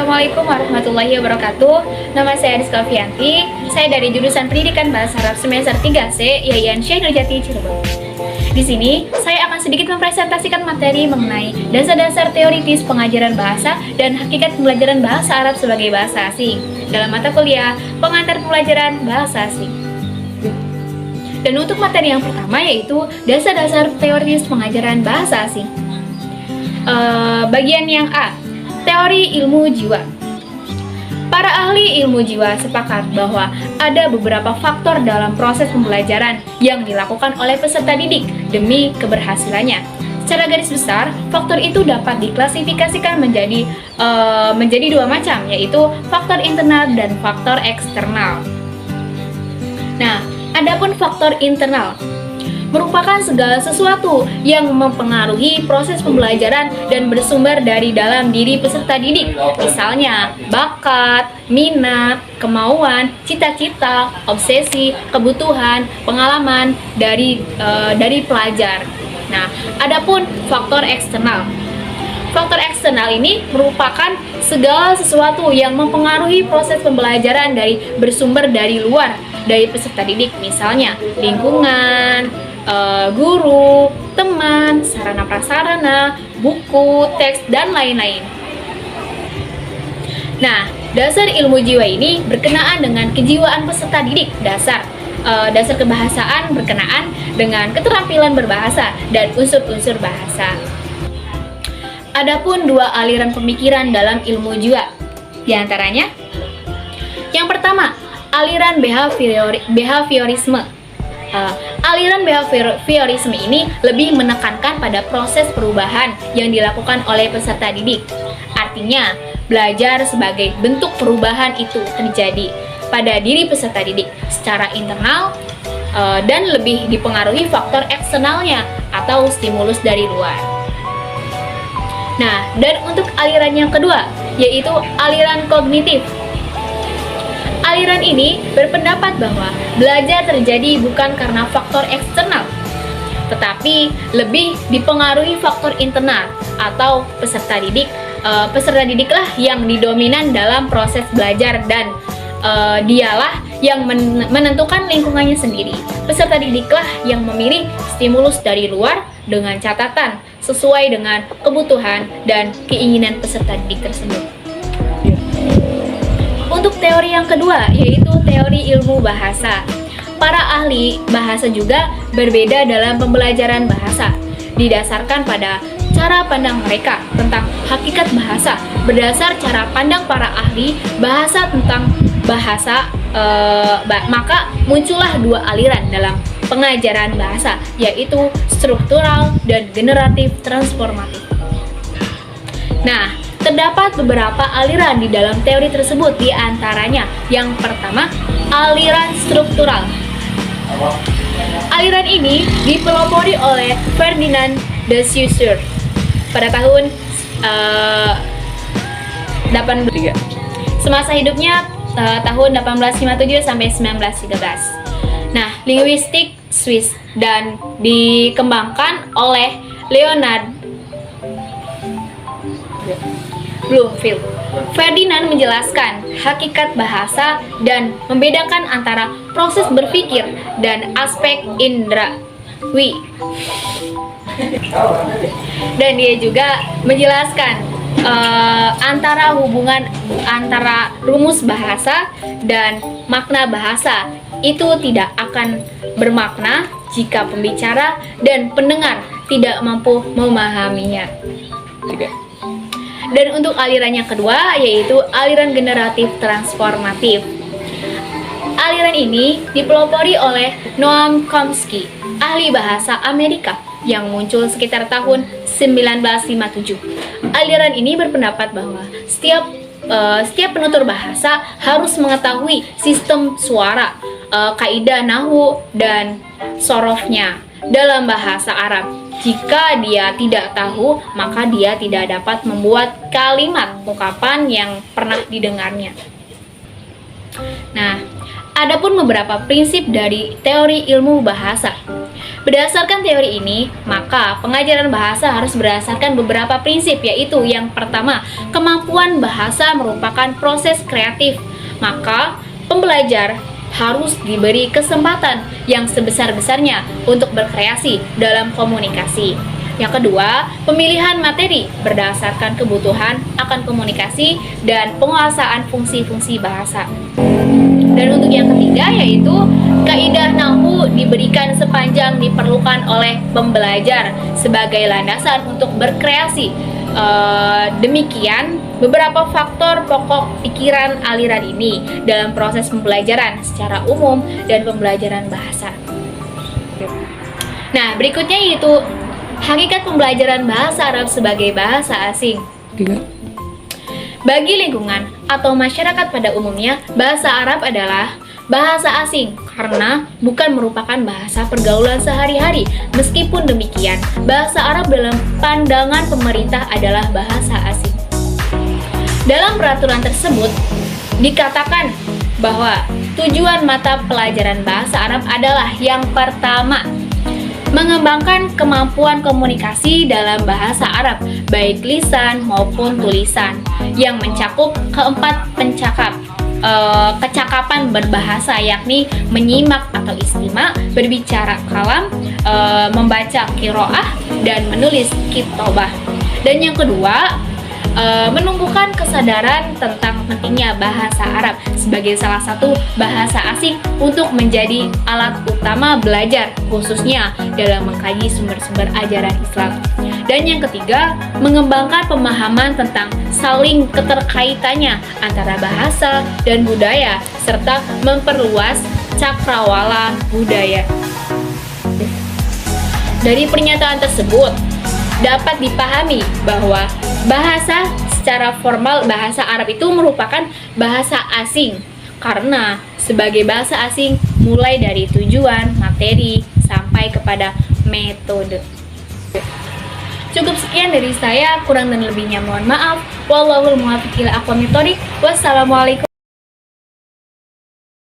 Assalamualaikum warahmatullahi wabarakatuh. Nama saya Rizka Fianti. Saya dari jurusan Pendidikan Bahasa Arab semester 3C, Yayan Syekh Nurjati, Cirebon. Di sini, saya akan sedikit mempresentasikan materi mengenai dasar-dasar teoritis pengajaran bahasa dan hakikat pembelajaran bahasa Arab sebagai bahasa asing dalam mata kuliah Pengantar Pembelajaran Bahasa Asing. Dan untuk materi yang pertama yaitu dasar-dasar teoritis pengajaran bahasa asing. Bagian yang A, teori ilmu jiwa. Para ahli ilmu jiwa sepakat bahwa ada beberapa faktor dalam proses pembelajaran yang dilakukan oleh peserta didik demi keberhasilannya. Secara garis besar, faktor itu dapat diklasifikasikan menjadi dua macam, yaitu faktor internal dan faktor eksternal. Nah, adapun faktor internal merupakan segala sesuatu yang mempengaruhi proses pembelajaran dan bersumber dari dalam diri peserta didik. Misalnya, bakat, minat, kemauan, cita-cita, obsesi, kebutuhan, pengalaman dari pelajar. Nah, adapun faktor eksternal. Faktor eksternal ini merupakan segala sesuatu yang mempengaruhi proses pembelajaran bersumber dari luar dari peserta didik, misalnya lingkungan, guru, teman, sarana prasarana, buku, teks, dan lain-lain. Nah, dasar ilmu jiwa ini berkenaan dengan kejiwaan peserta didik. Dasar kebahasaan berkenaan dengan keterampilan berbahasa dan unsur-unsur bahasa. Adapun dua aliran pemikiran dalam ilmu jiwa, di antaranya yang pertama, aliran behaviorisme. Aliran behaviorisme ini lebih menekankan pada proses perubahan yang dilakukan oleh peserta didik. Artinya, belajar sebagai bentuk perubahan itu terjadi pada diri peserta didik secara internal dan lebih dipengaruhi faktor eksternalnya atau stimulus dari luar. Nah, dan untuk aliran yang kedua, yaitu aliran kognitif. Aliran ini berpendapat bahwa belajar terjadi bukan karena faktor eksternal, tetapi lebih dipengaruhi faktor internal atau peserta didik. Peserta didiklah yang didominan dalam proses belajar dan dialah yang menentukan lingkungannya sendiri. Peserta didiklah yang memilih stimulus dari luar dengan catatan sesuai dengan kebutuhan dan keinginan peserta didik tersebut. Untuk teori yang kedua, yaitu teori ilmu bahasa. Para ahli bahasa juga berbeda dalam pembelajaran bahasa, didasarkan pada cara pandang mereka tentang hakikat bahasa. Berdasar cara pandang para ahli bahasa tentang bahasa, maka muncullah dua aliran dalam pengajaran bahasa, yaitu struktural dan generatif transformatif. Nah, terdapat beberapa aliran di dalam teori tersebut, di antaranya yang pertama, aliran struktural. Aliran ini dipelopori oleh Ferdinand de Saussure pada tahun 18 semasa hidupnya tahun 1857 sampai 1913. Nah, linguistik Swiss dan dikembangkan oleh Leonard Bloomfield. Ferdinand menjelaskan hakikat bahasa dan membedakan antara proses berpikir dan aspek indrawi. Dan dia juga menjelaskan antara hubungan antara rumus bahasa dan makna bahasa itu tidak akan bermakna jika pembicara dan pendengar tidak mampu memahaminya. Dan untuk aliran yang kedua, yaitu aliran generatif transformatif. Aliran ini dipelopori oleh Noam Chomsky, ahli bahasa Amerika yang muncul sekitar tahun 1957. Aliran ini berpendapat bahwa setiap penutur bahasa harus mengetahui sistem suara, kaidah nahwu dan sorofnya dalam bahasa Arab. Jika dia tidak tahu, maka dia tidak dapat membuat kalimat ungkapan yang pernah didengarnya. Nah, adapun beberapa prinsip dari teori ilmu bahasa. Berdasarkan teori ini, maka pengajaran bahasa harus berdasarkan beberapa prinsip, yaitu yang pertama, kemampuan bahasa merupakan proses kreatif. Maka, pembelajar harus diberi kesempatan yang sebesar-besarnya untuk berkreasi dalam komunikasi. Yang kedua, pemilihan materi berdasarkan kebutuhan akan komunikasi dan penguasaan fungsi-fungsi bahasa. Dan untuk yang ketiga yaitu kaidah nahwu diberikan sepanjang diperlukan oleh pembelajar sebagai landasan untuk berkreasi. Demikian beberapa faktor pokok pikiran aliran ini dalam proses pembelajaran secara umum dan pembelajaran bahasa. Nah, berikutnya yaitu hakikat pembelajaran bahasa Arab sebagai bahasa asing. Bagi lingkungan atau masyarakat pada umumnya, bahasa Arab adalah bahasa asing karena bukan merupakan bahasa pergaulan sehari-hari. Meskipun demikian, bahasa Arab dalam pandangan pemerintah adalah bahasa asing. Dalam peraturan tersebut, dikatakan bahwa tujuan mata pelajaran bahasa Arab adalah yang pertama, mengembangkan kemampuan komunikasi dalam bahasa Arab, baik lisan maupun tulisan, yang mencakup keempat kecakapan berbahasa, yakni menyimak atau istima, berbicara kalam, membaca qiraah, dan menulis kitabah. Dan yang kedua, menumbuhkan kesadaran tentang pentingnya bahasa Arab sebagai salah satu bahasa asing untuk menjadi alat utama belajar, khususnya dalam mengkaji sumber-sumber ajaran Islam. Dan yang ketiga, mengembangkan pemahaman tentang saling keterkaitannya antara bahasa dan budaya, serta memperluas cakrawala budaya. Dari pernyataan tersebut, dapat dipahami bahwa bahasa secara formal bahasa Arab itu merupakan bahasa asing karena sebagai bahasa asing mulai dari tujuan, materi, sampai kepada metode. Cukup sekian dari saya, kurang dan lebihnya mohon maaf. Wallahul muwaffiq ila aqwamit thoriq. Wassalamualaikum.